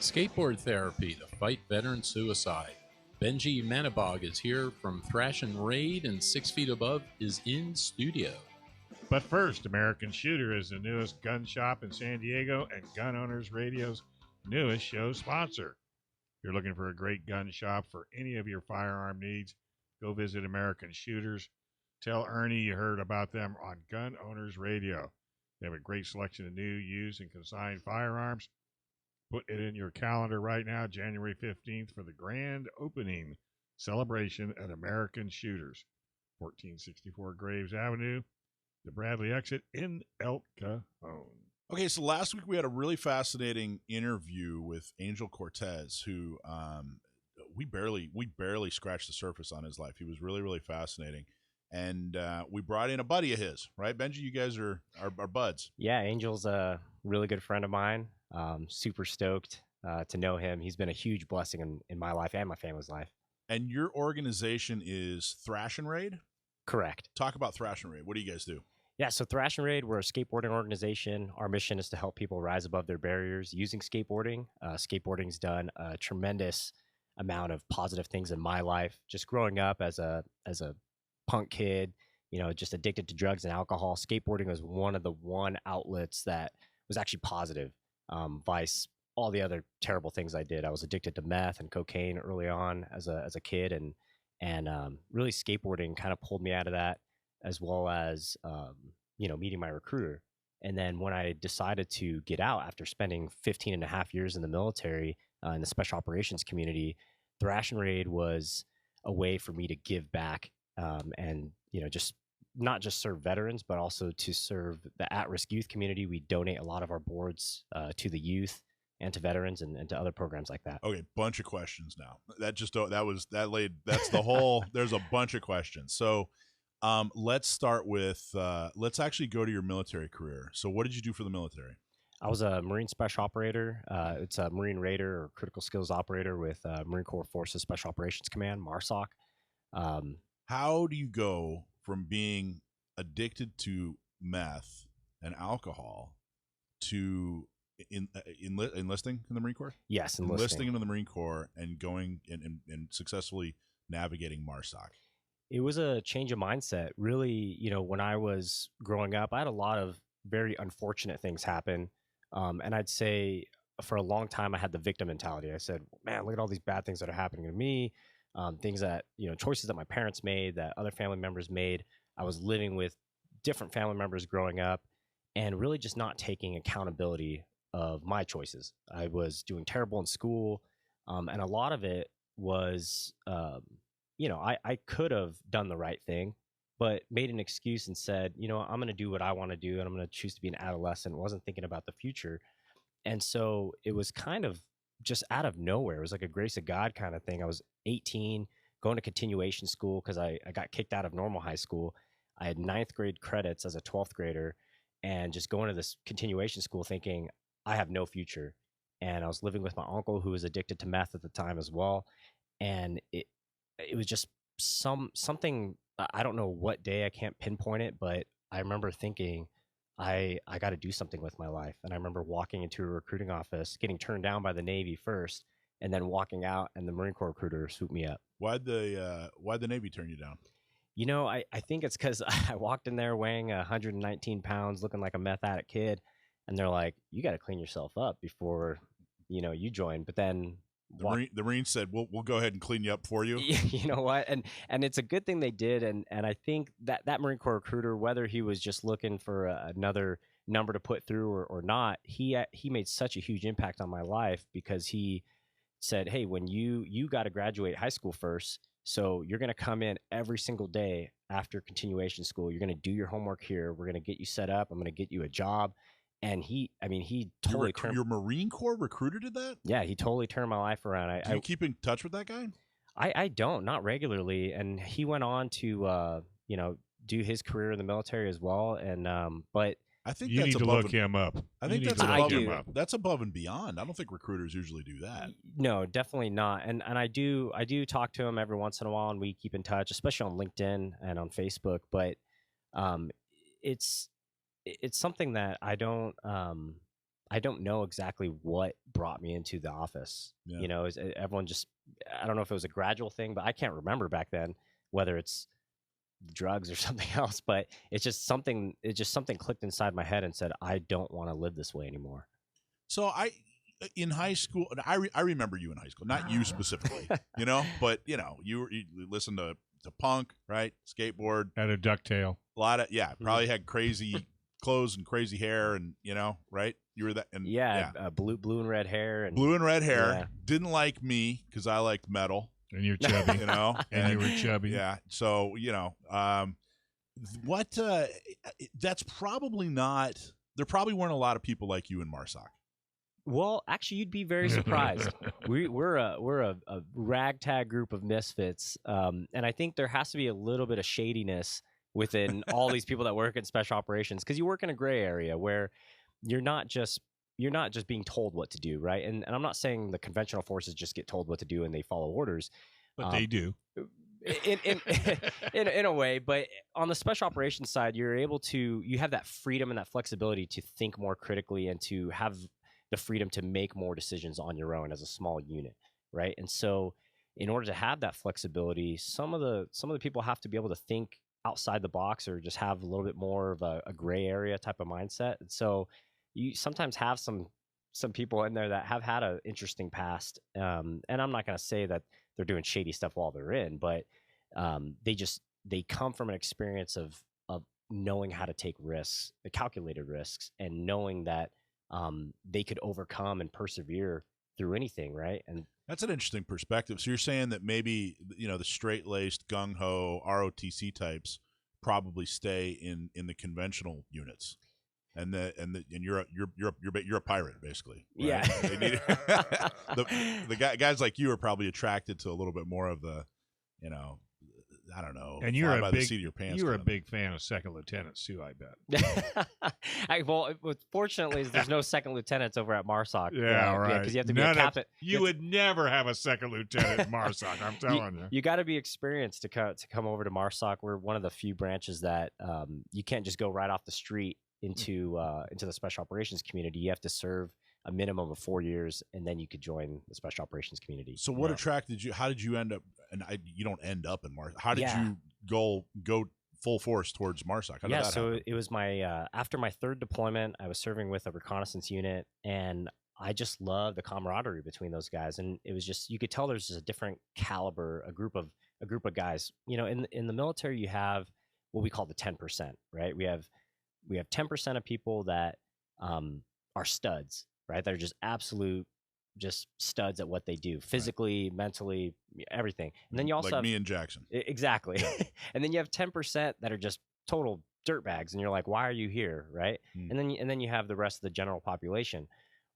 Skateboard therapy to fight veteran suicide. Benjie Manibog is here from Thrash-N-Raid, and 6 Feet Above is in studio. But first, American Shooter is the newest gun shop in San Diego and Gun Owners Radio's newest show sponsor. If you're looking for a great gun shop for any of your firearm needs, go visit American Shooters. Tell Ernie you heard about them on Gun Owners Radio. They have a great selection of new, used, and consigned firearms. Put it in your calendar right now, January 15th, for the grand opening celebration at American Shooters, 1464 Graves Avenue, the Bradley exit in El Cajon. Okay, so last week we had a really fascinating interview with Angel Cortez, who we barely scratched the surface on his life. He was really, really fascinating. And we brought in a buddy of his, right, Benji? You guys are buds. Yeah, Angel's a really good friend of mine. Super stoked to know him. He's been a huge blessing in my life and my family's life. And your organization is Thrash-N-Raid? Correct. Talk about Thrash-N-Raid. What do you guys do? Yeah, so Thrash-N-Raid, we're a skateboarding organization. Our mission is to help people rise above their barriers using skateboarding. Skateboarding's done a tremendous amount of positive things in my life. Just growing up as a punk kid, just addicted to drugs and alcohol, skateboarding was one of the outlets that was actually positive. Vice, all the other terrible things I did. I was addicted to meth and cocaine early on as a kid, and really skateboarding kind of pulled me out of that, as well as meeting my recruiter. And then when I decided to get out after spending 15 and a half years in the military in the special operations community, Thrash-N-Raid was a way for me to give back and just not just serve veterans, but also to serve the at-risk youth community. We donate a lot of our boards to the youth and to veterans and to other programs like that. Okay, bunch of questions now. That's the whole. There's a bunch of questions. So let's start with let's actually go to your military career. So what did you do for the military? I was a Marine Special Operator. It's a Marine Raider or Critical Skills Operator with Marine Corps Forces Special Operations Command, MARSOC. How do you go from being addicted to meth and alcohol to enlisting in the Marine Corps? Yes, enlisting into the Marine Corps and going and successfully navigating MARSOC. It was a change of mindset. Really, when I was growing up, I had a lot of very unfortunate things happen. And I'd say for a long time, I had the victim mentality. I said, man, look at all these bad things that are happening to me. Things that, choices that my parents made, that other family members made. I was living with different family members growing up and really just not taking accountability of my choices. I was doing terrible in school. And a lot of it was, I could have done the right thing, but made an excuse and said, I'm going to do what I want to do, and I'm going to choose to be an adolescent. Wasn't thinking about the future. And so it was kind of just out of nowhere. It was like a grace of God kind of thing. I was 18, going to continuation school because I got kicked out of normal high school. I had 9th grade credits as a 12th grader, and just going to this continuation school thinking I have no future. And I was living with my uncle who was addicted to meth at the time as well. And it was just something, I don't know what day, I can't pinpoint it, but I remember thinking, I got to do something with my life. And I remember walking into a recruiting office, getting turned down by the Navy first, and then walking out and the Marine Corps recruiter swooped me up. Why'd the Navy turn you down? I think it's because I walked in there weighing 119 pounds, looking like a meth addict kid. And they're like, you got to clean yourself up before, you join. But then the Marines said, we'll go ahead and clean you up for you. You know what? And it's a good thing they did. And I think that Marine Corps recruiter, whether he was just looking for another number to put through or not, he made such a huge impact on my life, because he said, hey, when you got to graduate high school first, so you're going to come in every single day after continuation school. You're going to do your homework here. We're going to get you set up. I'm going to get you a job. And he totally turned. Your Marine Corps recruiter did that? Yeah, he totally turned my life around. Do you keep in touch with that guy? I don't, not regularly. And he went on to, do his career in the military as well. And, but I think you need to look him up. I think that's above and beyond. I don't think recruiters usually do that. No, definitely not. And I do talk to him every once in a while, and we keep in touch, especially on LinkedIn and on Facebook. But it's something that I I don't know exactly what brought me into the office. Yeah. You know, everyone just, I don't know if it was a gradual thing, but I can't remember back then whether it's drugs or something else, but it's just something clicked inside my head and said, I don't want to live this way anymore. So in high school, I remember you in high school, not you specifically, you know, but you know, you listened to punk, right? Skateboard, Had a ducktail. a lot of, probably had crazy clothes and crazy hair, and you know, right? You were that, and blue and red hair, and blue and red hair. Yeah. Didn't like me because I liked metal, And you're chubby. you know, And you were chubby. Yeah. So you know, that's probably not. There probably weren't a lot of people like you in Marsoc. Well, actually, you'd be very surprised. We're a ragtag group of misfits, and I think there has to be a little bit of shadiness within all these people that work in special operations, because you work in a gray area where you're not just being told what to do, right? And I'm not saying the conventional forces just get told what to do and they follow orders, But they do. in a way. But on the special operations side, you have that freedom and that flexibility to think more critically and to have the freedom to make more decisions on your own as a small unit, right? And so in order to have that flexibility, some of the people have to be able to think outside the box, or just have a little bit more of a gray area type of mindset. And so you sometimes have some people in there that have had an interesting past, and I'm not going to say that they're doing shady stuff while they're in, but they come from an experience of knowing how to take risks, calculated risks, and knowing that they could overcome and persevere through anything, right? And That's an interesting perspective. So you're saying that maybe, you know, the straight-laced, gung-ho ROTC types probably stay in the conventional units, and you're a pirate basically. Right? Yeah. They need, the guys like you are probably attracted to a little bit more of the, you know, I don't know. And you're by a the big, seat of your pants. you were a kind of- big fan of second lieutenants too, I bet. Fortunately, there's no second lieutenants over at MARSOC. Yeah, right. Because you have to be a captain. You would never have a second lieutenant at MARSOC, I'm telling you. You got to be experienced to come over to MARSOC. We're one of the few branches that you can't just go right off the street into the special operations community. You have to serve a minimum of 4 years, and then you could join the special operations community. So what attracted you? How did you end up? And you don't end up in MARSOC. How did you go full force towards MARSOC? How did that happen? It was my after my third deployment, I was serving with a reconnaissance unit, and I just loved the camaraderie between those guys. And it was just, you could tell there's just a different caliber, a group of guys. You know, in the military, you have what we call the 10%, right? We have 10% of people that are studs, right? They're just absolute, just studs at what they do, physically, mentally, everything. And then you also have me and Jackson. Exactly. And then you have 10% that are just total dirtbags, and you're like, why are you here, right? And then you have the rest of the general population.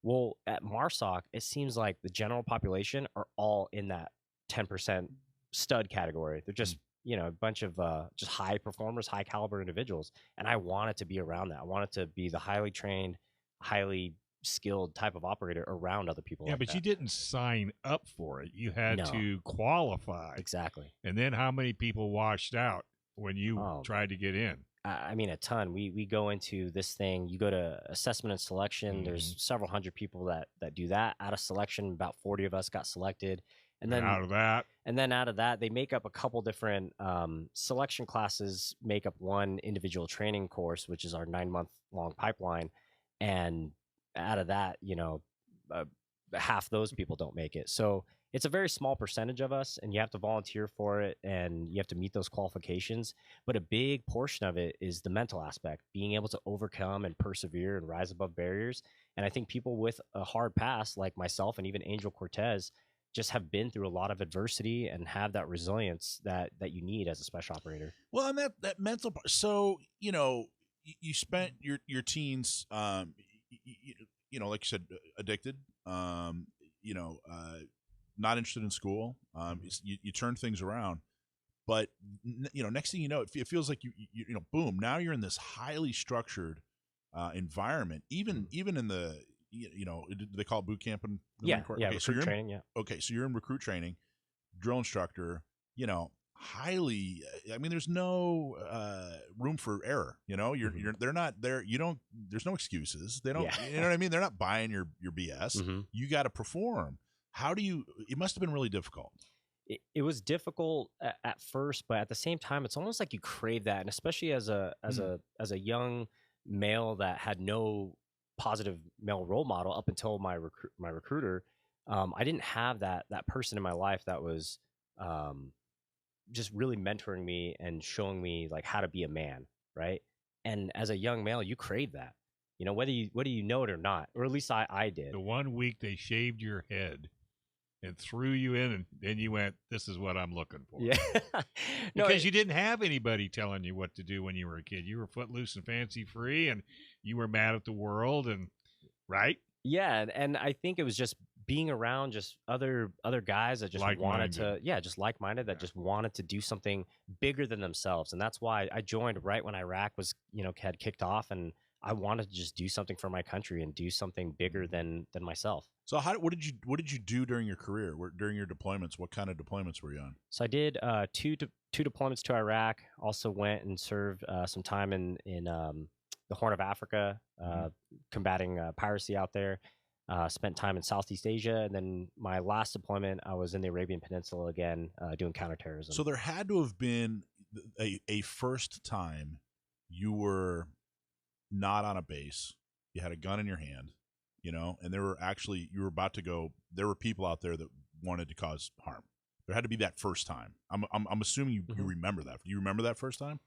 Well, at MARSOC, it seems like the general population are all in that 10% stud category. They're just a bunch of just high performers, high caliber individuals, and I wanted to be around that. I wanted to be the highly trained, highly skilled type of operator around other people. Yeah, like but that. you didn't sign up for it. You had to qualify. Exactly. And then how many people washed out when you tried to get in? I mean, a ton. We go into this thing. You go to assessment and selection. There's several hundred people that do that. Out of selection, about 40 of us got selected. And then out of that, they make up a couple different selection classes, make up one individual training course, which is our 9-month-long pipeline. And out of that, half those people don't make it. So it's a very small percentage of us, and you have to volunteer for it, and you have to meet those qualifications. But a big portion of it is the mental aspect, being able to overcome and persevere and rise above barriers. And I think people with a hard past, like myself and even Angel Cortez, just have been through a lot of adversity and have that resilience that you need as a special operator. Well, and that mental part. So, you spent your teens, like you said, addicted, not interested in school. You turn things around, but next thing you know, it feels like you boom, now you're in this highly structured environment, even in the, they call it boot camp in the Marine Corps? Okay, recruit training. Yeah. Okay. So you're in recruit training, drill instructor, highly. I mean, there's no room for error. You know, they're not there. You don't. There's no excuses. They don't. Yeah. You know what I mean? They're not buying your BS. You got to perform. How do you? It must have been really difficult. It was difficult at first, but at the same time, it's almost like you crave that, and especially as a young male that had no positive male role model up until my recruiter, I didn't have that person in my life that was just really mentoring me and showing me like how to be a man, right? And as a young male, you crave that, you know, whether you know it or not, or at least I did. The 1 week they shaved your head and threw you in, and then you went, this is what I'm looking for. Yeah. Because you didn't have anybody telling you what to do when you were a kid. You were footloose and fancy free, and you were mad at the world, and right? Yeah, and I think it was just being around just other guys that just wanted to, just like-minded, that just wanted to do something bigger than themselves. And that's why I joined right when Iraq was, had kicked off, and I wanted to just do something for my country and do something bigger than myself. So what did you do during your career? During your deployments? What kind of deployments were you on? So I did two deployments to Iraq. Also went and served some time in the Horn of Africa, combating piracy out there. Spent time in Southeast Asia, and then my last deployment, I was in the Arabian Peninsula again, doing counterterrorism. So there had to have been a first time you were not on a base. You had a gun in your hand, and you were about to go. There were people out there that wanted to cause harm. There had to be that first time. I'm assuming you remember that. Do you remember that first time?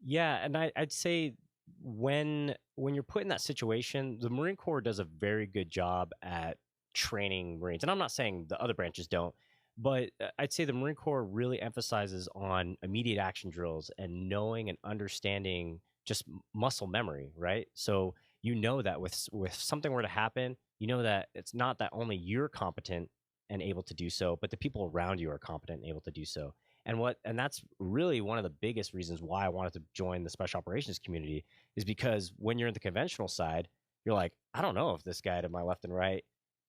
Yeah, and I'd say when you're put in that situation, the Marine Corps does a very good job at training Marines. And I'm not saying the other branches don't, but I'd say the Marine Corps really emphasizes on immediate action drills and knowing and understanding just muscle memory, right? So that with something were to happen, that it's not that only you're competent and able to do so, but the people around you are competent and able to do so. And that's really one of the biggest reasons why I wanted to join the special operations community, is because when you're in the conventional side, you're like, I don't know if this guy to my left and right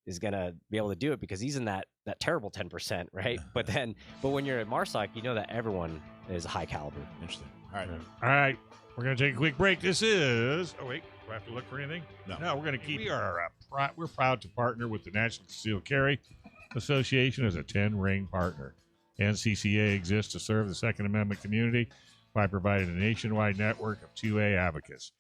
is gonna be able to do it because he's in that terrible 10%, right? But when you're at MARSOC, you know that everyone is high caliber. Interesting. All right. We're gonna take a quick break. This is. Oh wait, do I have to look for anything? No. We're gonna keep. We're proud to partner with the National Concealed Carry Association as a 10-ring partner. NCCA exists to serve the Second Amendment community by providing a nationwide network of 2A advocates.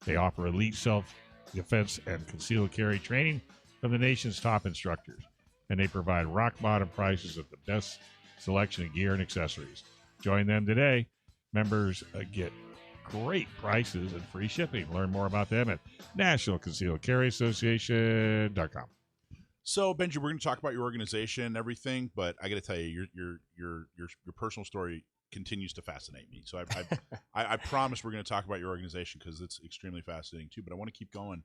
They offer elite self-defense and concealed carry training from the nation's top instructors, and they provide rock-bottom prices of the best selection of gear and accessories. Join them today. Members get great prices and free shipping. Learn more about them at nationalconcealedcarryassociation.com. So, Benji, we're going to talk about your organization and everything, but I got to tell you, your personal story continues to fascinate me. So, I promise we're going to talk about your organization because it's extremely fascinating too. But I want to keep going.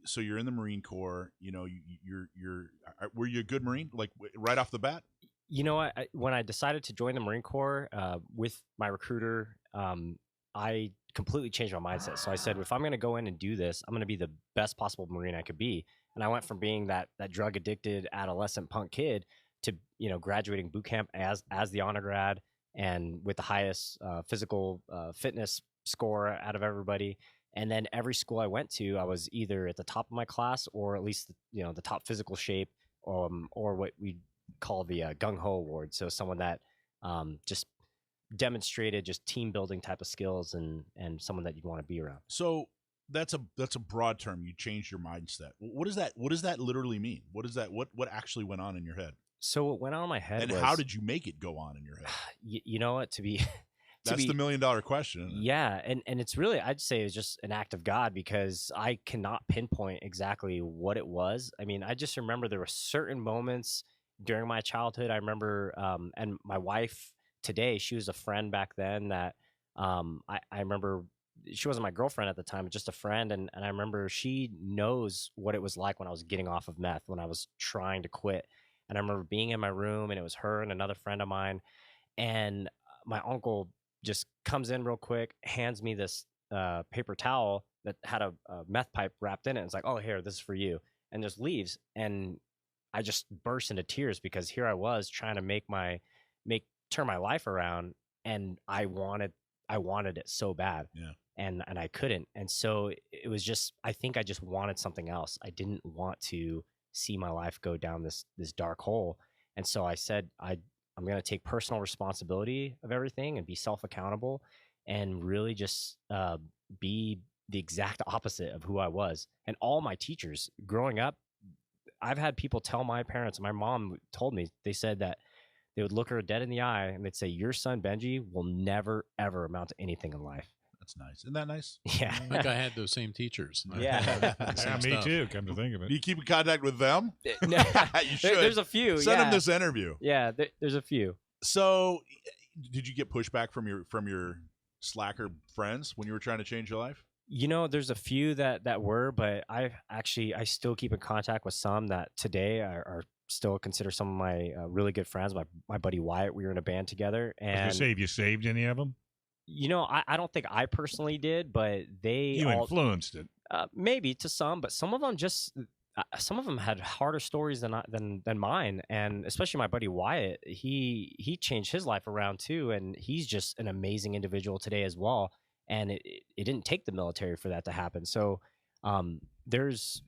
So, you're in the Marine Corps. Were you a good Marine, like right off the bat? When I decided to join the Marine Corps with my recruiter, I completely changed my mindset. So I said, if I'm going to go in and do this, I'm going to be the best possible Marine I could be. And I went from being that drug addicted adolescent punk kid to, graduating boot camp as the honor grad and with the highest physical fitness score out of everybody. And then every school I went to, I was either at the top of my class or at least, the top physical shape, or what we call the gung ho award. So someone that just demonstrated just team building type of skills and someone that you'd want to be around. So that's a broad term. You changed your mindset. What does that literally mean? What actually went on in your head? So what went on in my head and was, how did you make it go on in your head? You know what, that's the $1 million question, isn't it? Yeah, and it's really, I'd say it's just an act of God, because I cannot pinpoint exactly what it was. I mean, I just remember there were certain moments during my childhood. I remember, and my wife today, she was a friend back then that I remember. She wasn't my girlfriend at the time, but just a friend. And I remember she knows what it was like when I was getting off of meth, when I was trying to quit. And I remember being in my room, and it was her and another friend of mine. And my uncle just comes in real quick, hands me this paper towel that had a meth pipe wrapped in it. And it's like, oh, here, this is for you. And just leaves. And I just burst into tears, because here I was trying to make turn my life around, and I wanted it so bad. Yeah. And I couldn't. And so it was just, I think I just wanted something else. I didn't want to see my life go down this dark hole. And so I said, I'm going to take personal responsibility of everything and be self-accountable and really just be the exact opposite of who I was. And all my teachers growing up, I've had people tell my parents, my mom told me, they said that they would look her dead in the eye and they'd say, your son, Benjie, will never, ever amount to anything in life. That's nice. Isn't that nice? Yeah. I think I had those same teachers. Yeah. Yeah, me too, come to think of it. Do you keep in contact with them? No, You should. there's a few. Send yeah. them this interview. Yeah, there's a few. So, did you get pushback from your slacker friends when you were trying to change your life? You know, there's a few that were, but I still keep in contact with some that today are still consider some of my really good friends. My buddy Wyatt, we were in a band together. I was And gonna say, have you saved any of them? you know, I don't think I personally did, but they You all, influenced it. maybe to some, but some of them just some of them had harder stories than mine, and especially my buddy Wyatt. He changed his life around too, and he's just an amazing individual today as well. And it didn't take the military for that to happen. So there's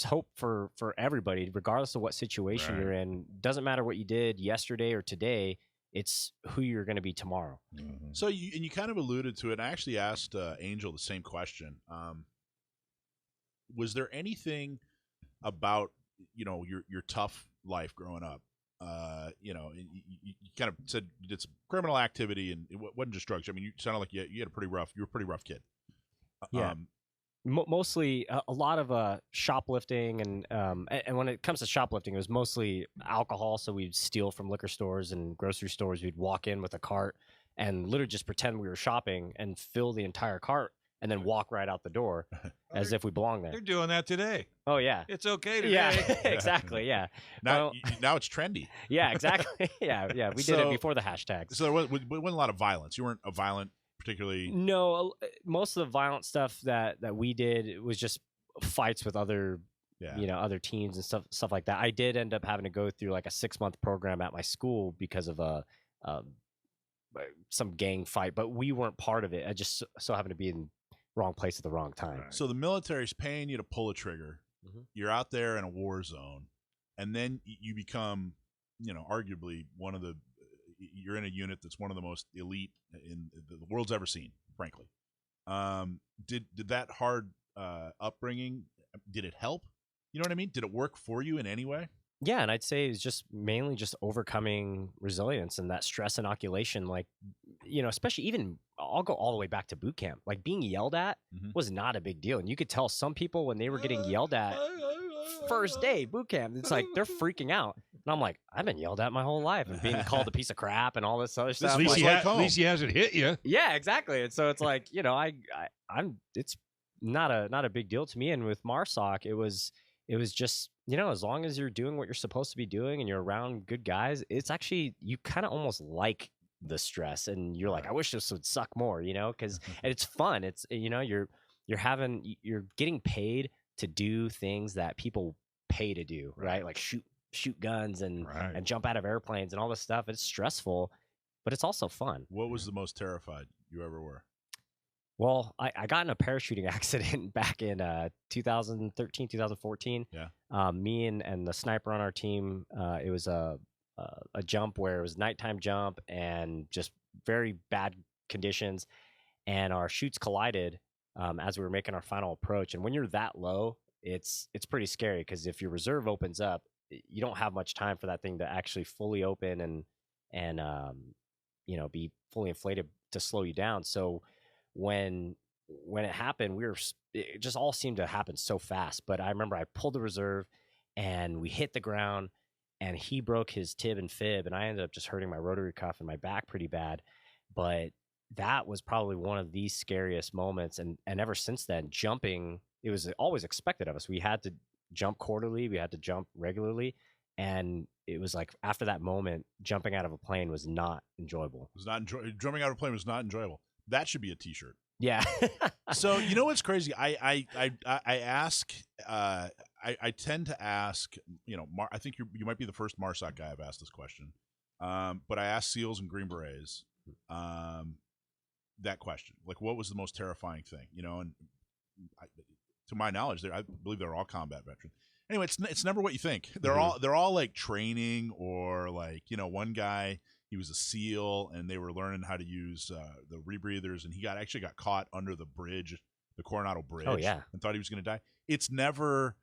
hope for everybody, regardless of what situation Right. you're in. Doesn't matter what you did yesterday or today. It's who you're going to be tomorrow. Mhm. So you kind of alluded to it. I actually asked Angel the same question. Was there anything about your tough life growing up? You kind of said you did some criminal activity, and it wasn't just drugs. I mean, you sounded like you were a pretty rough kid. Yeah. Mostly a lot of shoplifting, and when it comes to shoplifting, it was mostly alcohol. So we'd steal from liquor stores and grocery stores. We'd walk in with a cart and literally just pretend we were shopping and fill the entire cart and then walk right out the door as if we belonged They're there. doing that today. Oh yeah. It's okay today. Yeah, exactly. Yeah. Now Well, now it's trendy. yeah, exactly. Yeah. We did So- it before the hashtags. So there wasn't a lot of violence. You weren't a violent, particularly. No, most of the violent stuff that we did was just fights with other, Yeah. other teams and stuff like that. I did end up having to go through like a 6-month program at my school because of some gang fight, but we weren't part of it. I just so happened to be in the wrong place at the wrong time. Right. So the military's paying you to pull a trigger. Mhm. You're out there in a war zone, and then you become, arguably one of the. You're in a unit that's one of the most elite in the world's ever seen. Frankly, did that hard upbringing, did it help? You know what I mean? Did it work for you in any way? Yeah, and I'd say it's just mainly just overcoming resilience and that stress inoculation. Like, especially even I'll go all the way back to boot camp. Like being yelled at Mhm. was not a big deal, and you could tell some people when they were getting yelled at first day boot camp, it's like they're freaking out. And I'm like, I've been yelled at my whole life and being called a piece of crap and all this other stuff. At least, Like- he like at home. least he hasn't hit you. Yeah, exactly. And so it's like, I'm it's not a big deal to me. And with MARSOC, it was just, as long as you're doing what you're supposed to be doing and you're around good guys, it's actually, you kind of almost like the stress, and you're like, I wish this would suck more, because it's fun. It's, you're getting paid to do things that people pay to do, right? Like shoot guns and Right. jump out of airplanes and all this stuff. It's stressful, but it's also fun. What was the most terrified you ever were? Well, I got in a parachuting accident back in 2013, 2014. Yeah. Me and the sniper on our team, it was a jump where it was nighttime jump and just very bad conditions, and our chutes collided as we were making our final approach. And when you're that low, it's pretty scary, because if your reserve opens up, you don't have much time for that thing to actually fully open and be fully inflated to slow you down. So when it happened, it just all seemed to happen so fast. But I remember I pulled the reserve and we hit the ground, and he broke his tib and fib, and I ended up just hurting my rotary cuff and my back pretty bad. But that was probably one of the scariest moments. And ever since then, jumping, it was always expected of us. We had to jump quarterly, we had to jump regularly. And it was like, after that moment, jumping out of a plane was not enjoyable. It was not jumping out of a plane was not enjoyable. That should be a T-shirt. Yeah. So what's crazy? I ask. I tend to ask. I think you might be the first MARSOC guy I've asked this question. But I asked SEALs and Green Berets that question, like, what was the most terrifying thing, and to my knowledge, I believe they're all combat veterans. Anyway, it's never what you think. They're all like training, or like, one guy, he was a SEAL and they were learning how to use the rebreathers, and he actually got caught under the bridge, the Coronado Bridge. Oh, yeah. And thought he was going to die. It's never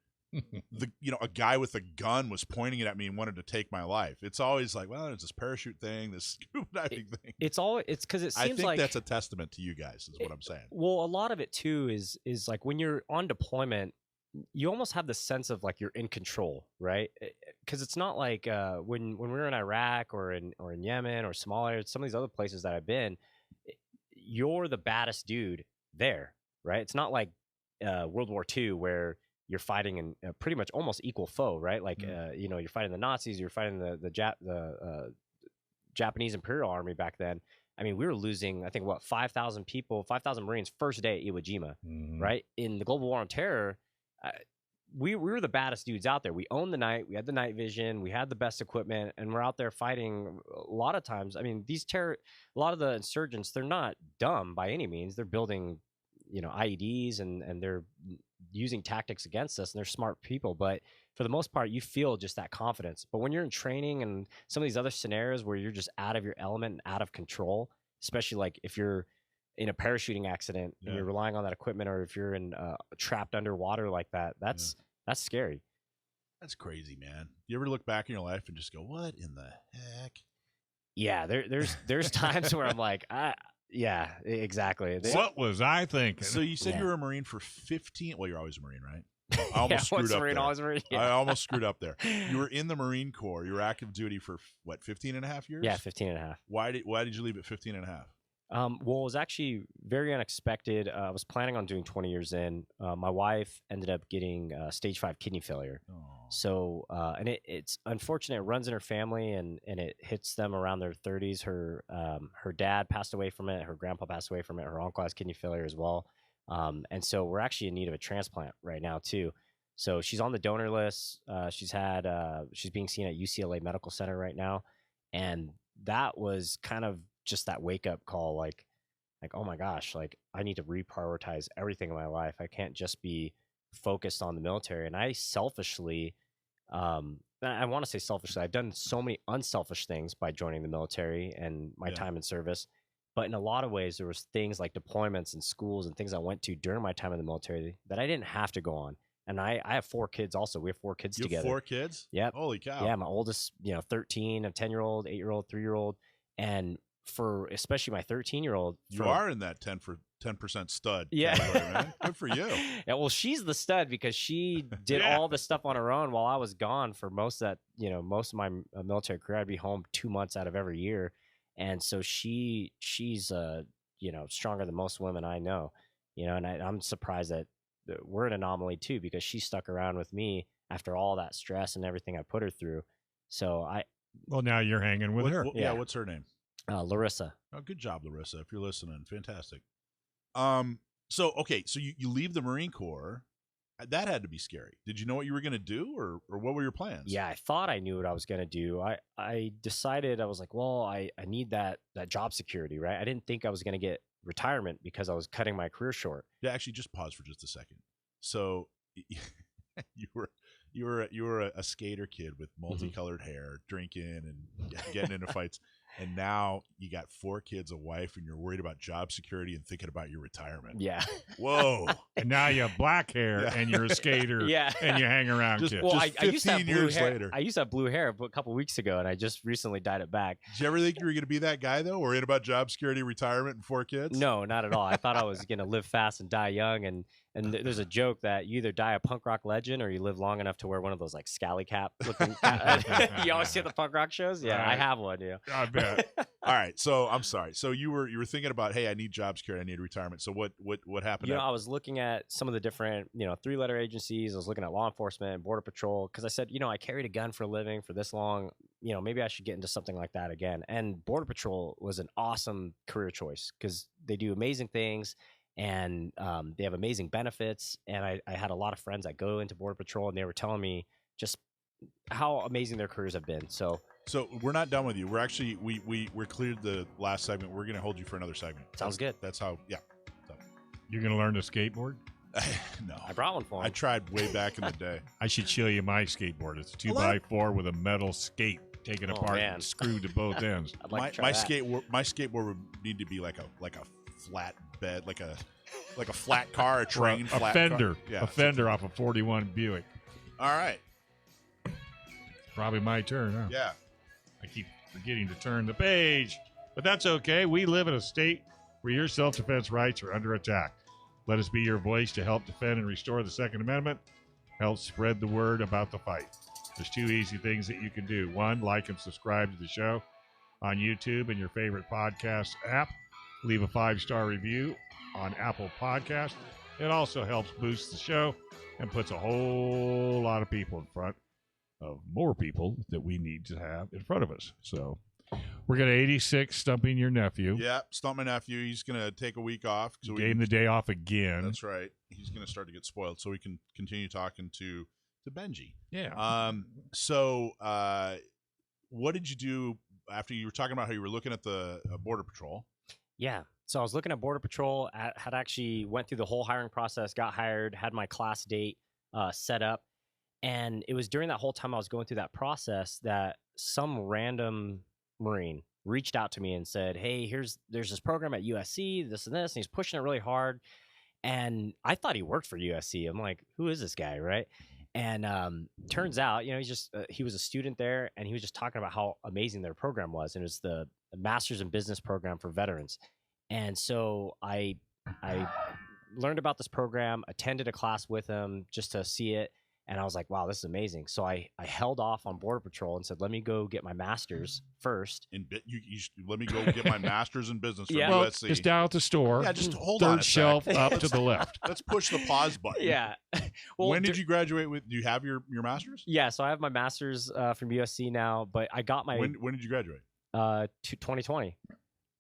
a guy with a gun was pointing it at me and wanted to take my life. It's always like, well, there's this parachute thing, this scuba diving thing. It's because it seems I think like that's a testament to you guys, is what I'm saying. Well, a lot of it too is like when you're on deployment, you almost have the sense of like you're in control, right? Because it's not like when we were in Iraq or in Yemen or Somalia, or some of these other places that I've been, you're the baddest dude there, right? It's not like World War II where you're fighting in pretty much almost equal foe, right? Like you're fighting the Nazis, you're fighting the Japanese Imperial Army back then. I mean, we were losing, I think, 5,000 people, 5,000 Marines first day at Iwo Jima, right? In the Global War on Terror, we were the baddest dudes out there. We owned the night. We had the night vision. We had the best equipment, and we're out there fighting. A lot of times, I mean, a lot of the insurgents, they're not dumb by any means. They're building, IEDs, and they're using tactics against us, and they're smart people. But for the most part, you feel just that confidence. But when you're in training and some of these other scenarios where you're just out of your element and out of control, especially like if you're in a parachuting accident and you're relying on that equipment, or if you're in trapped underwater like that, that's scary. That's crazy, man. You ever look back in your life and just go, what in the heck? Yeah, there's times where I'm like, yeah, exactly. What was I thinking? So you said you were a Marine for 15. Well, you're always a Marine, right? I almost screwed up Marine, there. always a Marine. I almost screwed up there. You were in the Marine Corps. You were active duty for what, 15 and a half years? Yeah, 15 and a half. Why did you leave at 15 and a half? Well, it was actually very unexpected. I was planning on doing 20 years in. My wife ended up getting stage 5 kidney failure. Oh. So, and it's unfortunate. It runs in her family, and it hits them around their 30s. Her dad passed away from it. Her grandpa passed away from it. Her uncle has kidney failure as well. And so we're actually in need of a transplant right now too. So she's on the donor list. She's being seen at UCLA Medical Center right now. And that was kind of just that wake up call, like, oh my gosh, like I need to reprioritize everything in my life. I can't just be focused on the military. And I selfishly, I want to say selfishly, I've done so many unselfish things by joining the military and my time in service. But in a lot of ways, there was things like deployments and schools and things I went to during my time in the military that I didn't have to go on. And I have 4 kids also. We have 4 kids together. You have 4 kids? Yep. Holy cow. Yeah, my oldest, 13, a 10-year-old, 8-year-old, 3-year-old. And for especially my 13-year-old. You are in that 10% stud. Yeah. Man. Good for you. Yeah, well, she's the stud because she did all the stuff on her own while I was gone for most of my military career. I'd be home 2 months out of every year. And so she's stronger than most women I know, and I'm surprised that we're an anomaly too, because she stuck around with me after all that stress and everything I put her through. So well, now you're hanging with her. Yeah. What's her name? Larissa. Oh, good job, Larissa. If you're listening, fantastic. So you leave the Marine Corps. That had to be scary. Did you know what you were going to do, or what were your plans? Yeah, I thought I knew what I was going to do. I decided, I was like, well, I need that job security, right? I didn't think I was going to get retirement because I was cutting my career short. Yeah, actually, just pause for just a second. So you were a skater kid with multicolored hair, drinking and getting into fights. And now you got 4 kids, a wife, and you're worried about job security and thinking about your retirement. Yeah. Whoa. And now you have black hair and you're a skater. And you hang around kids. Well, just 15 I used to have years later. I used to have blue hair a couple weeks ago, and I just recently dyed it back. Did you ever think you were going to be that guy, though, worried about job security, retirement, and 4 kids? No, not at all. I thought I was going to live fast and die young. And there's a joke that you either die a punk rock legend or you live long enough to wear one of those like scally cap looking. You always see at the punk rock shows. Yeah, I have one. Yeah, I bet. All right, so I'm sorry. So you were thinking about, hey, I need job security, I need retirement. So what happened? I was looking at some of the different 3-letter agencies. I was looking at law enforcement, border patrol, because I said, I carried a gun for a living for this long. Maybe I should get into something like that again. And border patrol was an awesome career choice because they do amazing things. And they have amazing benefits. And I had a lot of friends that go into border patrol, and they were telling me just how amazing their careers have been. So we're not done with you. We're actually we're cleared the last segment. We're going to hold you for another segment. Sounds good. That's how. Yeah. So. You're going to learn to skateboard? No, I brought one for him. I tried way back in the day. I should show you my skateboard. It's a 2x4 with a metal skate taken apart and screwed to both ends. I'd like to try my that. my skateboard would need to be like a flat bed, like a flat car, a train, a flat fender, car. Yeah, a fender off a 41 Buick. All right. Probably my turn, huh? Yeah. I keep forgetting to turn the page, but that's okay. We live in a state where your self-defense rights are under attack. Let us be your voice to help defend and restore the Second Amendment. Help spread the word about the fight. There's 2 easy things that you can do. 1, like and subscribe to the show on YouTube and your favorite podcast app. Leave a 5-star review on Apple Podcast. It also helps boost the show and puts a whole lot of people in front of more people that we need to have in front of us. So we're going to 86 stumping your nephew. Yeah, stump my nephew. He's going to take a week off. So gave him the day off again. That's right. He's going to start to get spoiled, so we can continue talking to Benjie. Yeah. So what did you do after you were talking about how you were looking at the Border Patrol? Yeah. So I was looking at Border Patrol, had actually went through the whole hiring process, got hired, had my class date set up. And it was during that whole time I was going through that process that some random Marine reached out to me and said, hey, there's this program at USC, this and this, and he's pushing it really hard. And I thought he worked for USC. I'm like, who is this guy, right? And turns out, he's just he was a student there, and he was just talking about how amazing their program was, and it was the Master's in Business program for veterans. And so I learned about this program, attended a class with him just to see it, and I was like, wow, this is amazing. So I held off on Border Patrol and said, let me go get my master's first. Let me go get my master's in business from well, USC. Just down at the store. Yeah, just hold on. Third shelf up to the left. Let's push the pause button. Yeah. Well, when did you graduate with? Do you have your master's? Yeah, so I have my master's from USC now, but I got my. When did you graduate? 2020.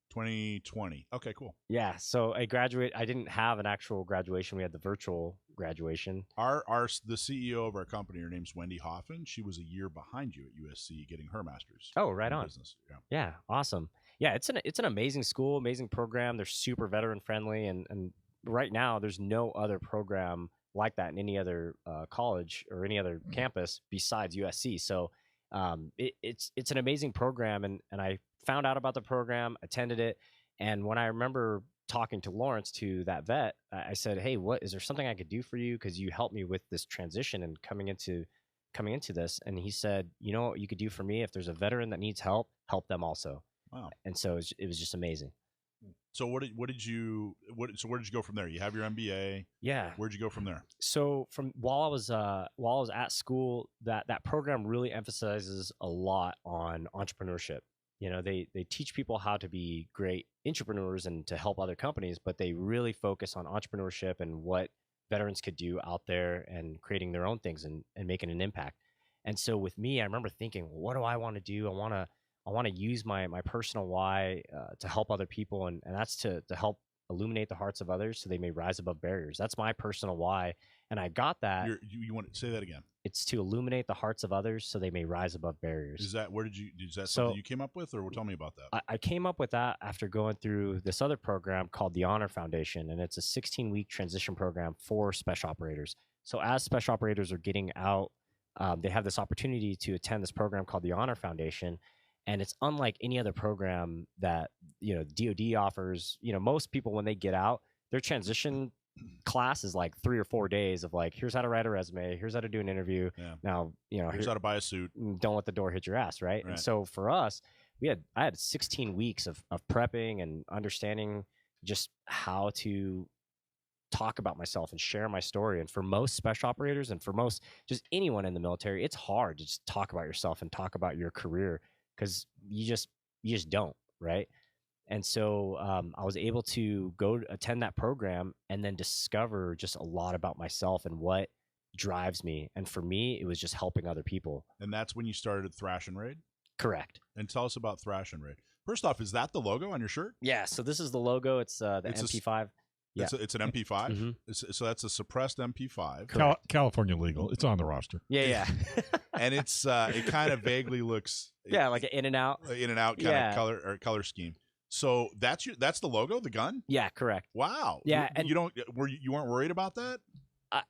2020. Okay, cool. Yeah, so I didn't have an actual graduation. We had the virtual graduation. The CEO of our company, her name's Wendy Hoffman. She was a year behind you at USC getting her master's. Oh, right on. Business. Yeah, awesome. Yeah, it's an amazing school, amazing program. They're super veteran friendly, and right now there's no other program like that in any other college or any other campus besides USC. So it's an amazing program, and I found out about the program, attended it, and when I remember talking to Lawrence, to that vet, I said, hey, is there something I could do for you? Because you helped me with this transition and coming into this. And he said, you know what you could do for me? If there's a veteran that needs help them also. Wow. And so it was just amazing. So where did you go from there? You have your MBA. Yeah. Where'd you go from there? So while I was at school, that program really emphasizes a lot on entrepreneurship. They teach people how to be great entrepreneurs and to help other companies, but they really focus on entrepreneurship and what veterans could do out there and creating their own things and making an impact. And so with me, I remember thinking, well, what do I want to do? I want to use my personal why to help other people, and that's to help illuminate the hearts of others so they may rise above barriers. That's my personal why, and I got that. You want to say that again? It's to illuminate the hearts of others so they may rise above barriers. Is that something you came up with, or tell me about that? I came up with that after going through this other program called the Honor Foundation, and it's a 16-week transition program for special operators. So as special operators are getting out, they have this opportunity to attend this program called the Honor Foundation. And it's unlike any other program that, DOD offers. Most people, when they get out, their transition class is like 3 or 4 days of like, here's how to write a resume, here's how to do an interview. Yeah. Now, here's how to buy a suit. Don't let the door hit your ass, right? And so for us, I had 16 weeks of prepping and understanding just how to talk about myself and share my story. And for most special operators and for most just anyone in the military, it's hard to just talk about yourself and talk about your career, because you just don't, right? And so I was able to go attend that program and then discover just a lot about myself and what drives me. And for me, it was just helping other people. And that's when you started Thrash-N-Raid? Correct. And tell us about Thrash-N-Raid. First off, is that the logo on your shirt? Yeah, so this is the logo. It's the MP5. Yeah. It's an MP5. Mhm. So that's a suppressed MP5. California legal. It's on the roster. Yeah. And it's it kind of vaguely looks Yeah, like an in and out. kind of color scheme. So that's the logo, the gun? Yeah, correct. Wow. Yeah, and you weren't worried about that?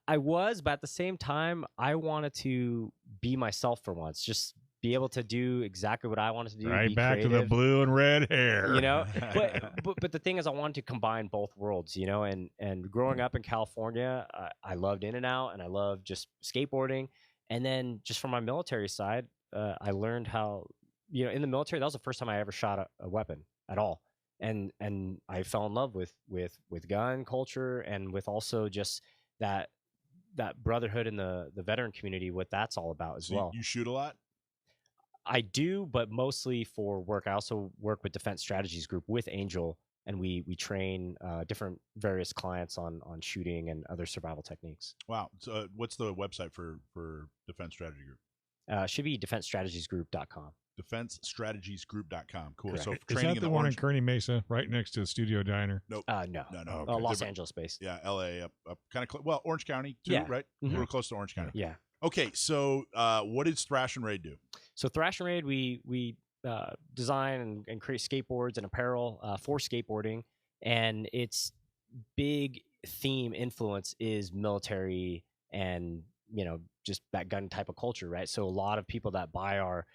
I was, but at the same time, I wanted to be myself for once. Just be able to do exactly what I wanted to do. Right be back creative, to the blue and red hair. you know. But the thing is, I wanted to combine both worlds, you know. And growing up in California, I loved in and out, and I loved just skateboarding. And then just from my military side, I learned how, you know, in the military, that was the first time I ever shot a weapon at all. And I fell in love with gun culture, and with also just that brotherhood in the veteran community, what that's all about as well. You shoot a lot? I do, but mostly for work. I also work with Defense Strategies Group with Angel, and we train different various clients on shooting and other survival techniques. Wow. So what's the website for Defense Strategy Group? Should be defensestrategiesgroup.com. defensestrategiesgroup.com. Cool. Correct. So Is training that the in one in Kearney Mesa, right next to the Studio Diner? Nope. No. No. Okay. Los Angeles based. Yeah, LA up kind of well, Orange County too, Yeah. right? Mhm. Real close to Orange County. Yeah. Okay, so what did Thrash-N-Raid do? So Thrash-N-Raid, we design and create skateboards and apparel for skateboarding, and its big theme influence is military and, you know, just that gun type of culture, right? So a lot of people that buy our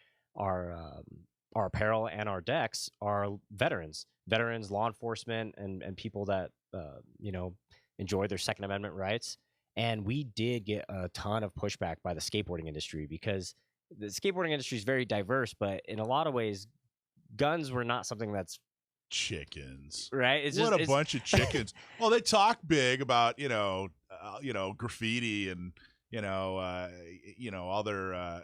apparel and our decks are veterans, law enforcement, and people that you know, enjoy their Second Amendment rights. And we did get a ton of pushback by the skateboarding industry, because the skateboarding industry is very diverse, but in a lot of ways, guns were not something that's Chickens. right. It's What just, a bunch of chickens. Well, they talk big about graffiti and all their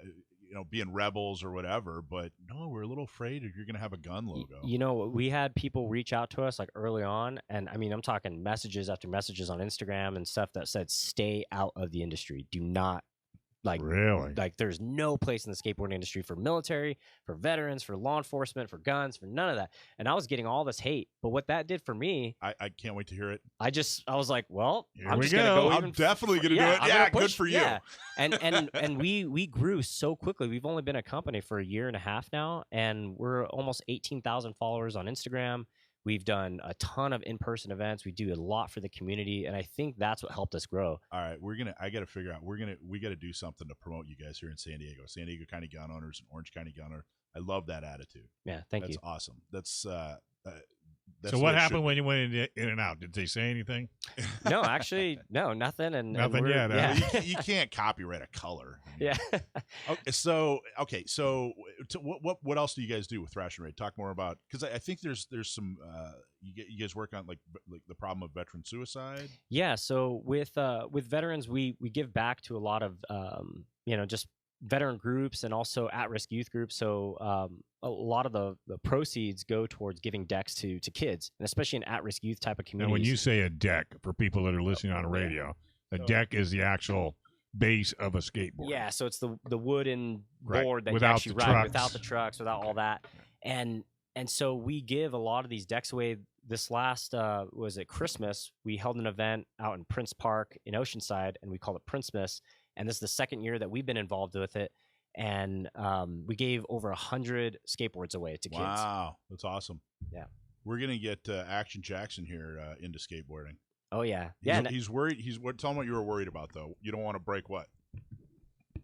being rebels or whatever, but no, we're a little afraid if you're going to have a gun logo. You know, we had people reach out to us like early on, and I mean, I'm talking messages after messages on Instagram and stuff that said, "Stay out of the industry. Do not Really? Like, there's no place in the skateboarding industry for military, for veterans, for law enforcement, for guns, for none of that." And I was getting all this hate, but what that did for me, I can't wait to hear it. I was like, well, Here I'm we just gonna go. go. I'm even definitely going to do yeah, it. I'm Yeah, gonna good push- for you. yeah. And we grew so quickly. We've only been a company for a year and a half now, and we're almost 18,000 followers on Instagram. We've done a ton of in-person events. We do a lot for the community, and I think that's what helped us grow. All right, I got to figure out. We got to do something to promote you guys here in San Diego County Gun Owners and Orange County Gun Owners. I love that attitude. Yeah, thank you. That's awesome. That's So what happened when you went in and out? Did they say anything? No, actually, no, nothing. And Nothing we're- yet, huh? Yeah. you can't copyright a color. Yeah. So what else do you guys do with Thrash-N-Raid? Talk more about, because I think there's some you guys work on like the problem of veteran suicide. Yeah. So with veterans, we give back to a lot of just veteran groups and also at-risk youth groups. So a lot of the proceeds go towards giving decks to kids, and especially in at-risk youth type of Now, communities. when you say a deck, for people that are listening on radio, a deck is the actual base of a skateboard. Yeah, so it's the wooden Right. board that Without you actually the ride trucks. without the trucks, without all that. And so we give a lot of these decks away. This last was it Christmas, we held an event out in Prince Park in Oceanside, and we called it Princemas. And this is the second year that we've been involved with it. And we gave over 100 skateboards away to kids. Wow, that's awesome. Yeah. We're gonna get Action Jackson here into skateboarding. Oh yeah, He's worried. Tell him what you were worried about though. You don't want to break what?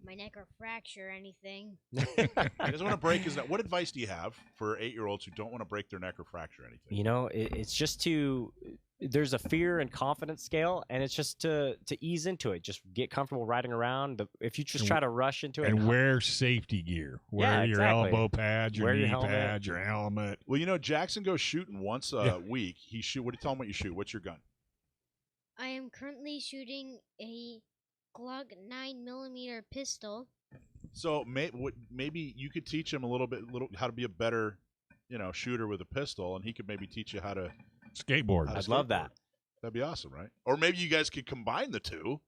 My neck or fracture anything. He doesn't want to break his neck. What advice do you have for 8-year-olds who don't want to break their neck or fracture anything? You know, it's just there's a fear and confidence scale, and it's just to ease into it. Just get comfortable riding around. If you just try to rush into it, And wear safety gear. Wear your exactly. elbow pads, your Wear your knee helmet. pads, your helmet. Well, Jackson goes shooting once a week. He shoot. What do you tell him what you shoot? What's your gun? I am currently shooting a Glock 9mm pistol. So maybe you could teach him a little how to be a better, shooter with a pistol, and he could maybe teach you how to Skateboard. I'd love that. That'd be awesome, right? Or maybe you guys could combine the two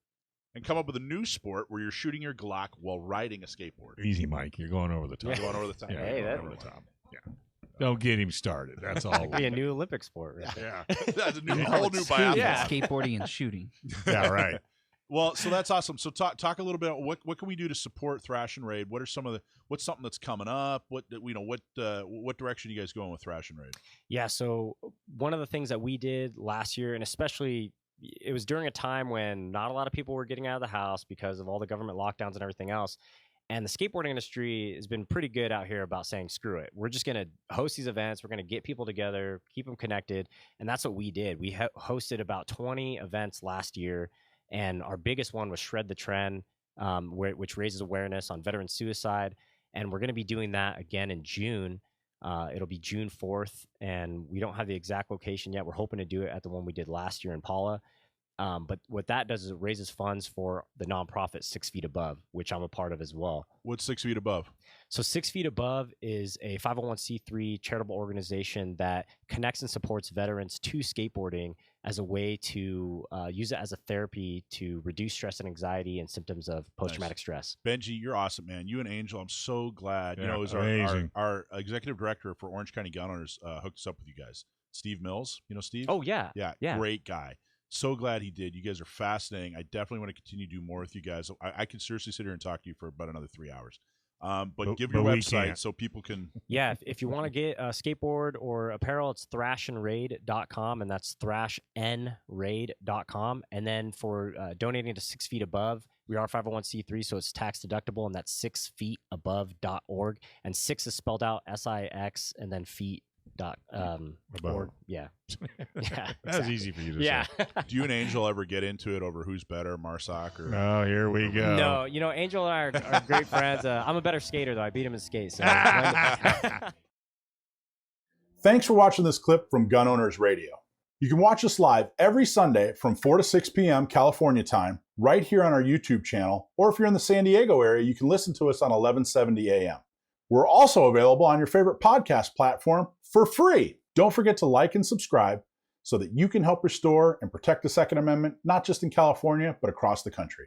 and come up with a new sport where you're shooting your Glock while riding a skateboard. Easy, Mike. You're going over the top. Going over the top. Yeah, Hey, you're that- going over the top. Yeah. Don't get him started. That's all. It'd be a new Olympic sport. Right? Yeah. That's a whole new biathlon. Yeah. Skateboarding and shooting. Yeah, right. Well, so that's awesome. So talk a little bit about what can we do to support Thrash-N-Raid? What are some of the what's something that's coming up? What direction are you guys going with Thrash-N-Raid? Yeah, so one of the things that we did last year, and especially it was during a time when not a lot of people were getting out of the house because of all the government lockdowns and everything else. And the skateboarding industry has been pretty good out here about saying, screw it. We're just going to host these events. We're going to get people together, keep them connected. And that's what we did. We hosted about 20 events last year. And our biggest one was Shred the Trend, which raises awareness on veteran suicide. And we're going to be doing that again in June. It'll be June 4th. And we don't have the exact location yet. We're hoping to do it at the one we did last year in Paula. But what that does is it raises funds for the nonprofit 6 Feet Above, which I'm a part of as well. What's 6 Feet Above? So 6 Feet Above is a 501c3 charitable organization that connects and supports veterans to skateboarding as a way to use it as a therapy to reduce stress and anxiety and symptoms of post-traumatic stress. Benjie, you're awesome, man. You and Angel, I'm so glad. Yeah, you know, it was our executive director for Orange County Gun Owners hooked us up with you guys. Steve Mills, you know Steve? Oh, yeah. Yeah, great guy. So glad he did. You guys are fascinating. I definitely want to continue to do more with you guys. I could seriously sit here and talk to you for about another 3 hours. But give your website so people can. Yeah, if you want to get a skateboard or apparel, it's Thrash-N-Raid.com, and that's Thrash-N-Raid.com. And then for donating to 6 Feet Above, we are 501c3, so it's tax deductible, and that's 6feetabove.org. And 6 is spelled out S-I-X, and then feet. Or, yeah. Yeah, that was easy for you to say. Do you and Angel ever get into it over who's better, Marsoc or? Oh, here we go. No, you know, Angel and I are great friends. I'm a better skater though. I beat him in skate. So. Thanks for watching this clip from Gun Owners Radio. You can watch us live every Sunday from 4 to 6 p.m. California time, right here on our YouTube channel. Or if you're in the San Diego area, you can listen to us on 1170 a.m. We're also available on your favorite podcast platform for free. Don't forget to like and subscribe so that you can help restore and protect the Second Amendment, not just in California, but across the country.